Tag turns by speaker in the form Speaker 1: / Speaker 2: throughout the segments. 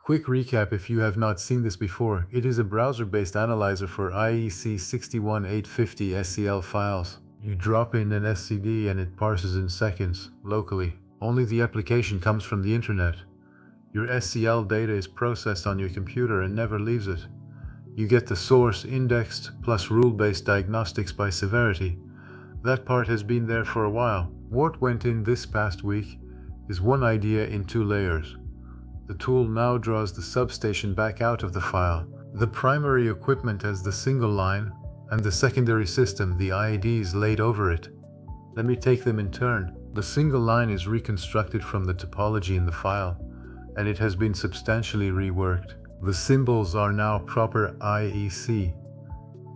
Speaker 1: Quick recap if you have not seen this before, it is a browser-based analyzer for IEC 61850 SCL files. You drop in an SCD and it parses in seconds, locally. Only the application comes from the internet. Your SCL data is processed on your computer and never leaves it. You get the source indexed plus rule-based diagnostics by severity. That part has been there for a while. What went in this past week is one idea in 2 layers. The tool now draws the substation back out of the file. The primary equipment has the single line, and the secondary system, the IEDs, laid over it. Let me take them in turn. The single line is reconstructed from the topology in the file, and it has been substantially reworked. The symbols are now proper IEC,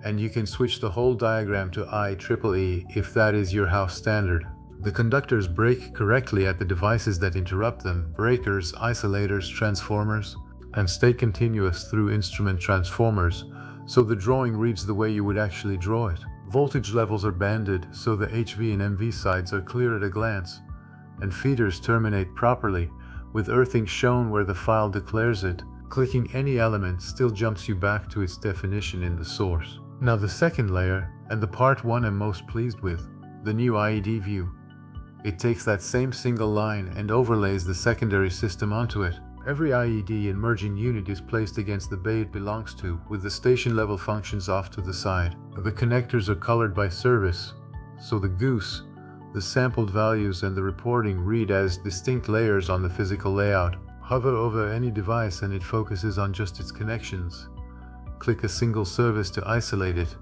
Speaker 1: and you can switch the whole diagram to IEEE if that is your house standard. The conductors break correctly at the devices that interrupt them: breakers, isolators, transformers, and stay continuous through instrument transformers, so the drawing reads the way you would actually draw it. Voltage levels are banded, so the HV and MV sides are clear at a glance, and feeders terminate properly, with earthing shown where the file declares it. Clicking any element still jumps you back to its definition in the source. Now the second layer, and the part one I'm most pleased with, the new IED view. It takes that same single line and overlays the secondary system onto it. Every IED and merging unit is placed against the bay it belongs to, with the station level functions off to the side. The connectors are colored by service, so the goose, the sampled values, and the reporting read as distinct layers on the physical layout. Hover over any device and it focuses on just its connections. Click a single service to isolate it.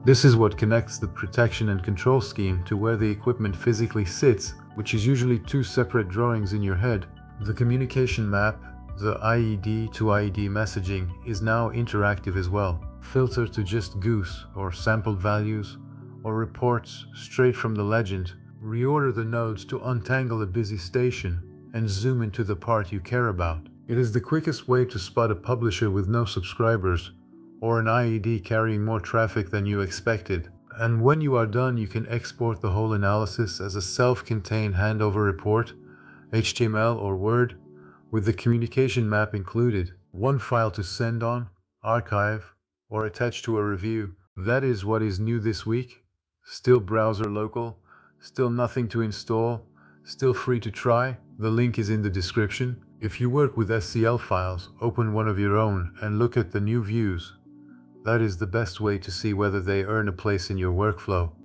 Speaker 1: This is what connects the protection and control scheme to where the equipment physically sits, which is usually 2 separate drawings in your head. The communication map, the IED to IED messaging, is now interactive as well. Filter to just goose or sampled values, or reports straight from the legend. Reorder the nodes to untangle a busy station and zoom into the part you care about. It is the quickest way to spot a publisher with no subscribers, or an IED carrying more traffic than you expected. And when you are done, you can export the whole analysis as a self-contained handover report, HTML or Word, with the communication map included. One file to send on, archive, or attach to a review. That is what is new this week. Still browser local, still nothing to install, still free to try. The link is in the description. If you work with SCL files, open one of your own and look at the new views. That is the best way to see whether they earn a place in your workflow.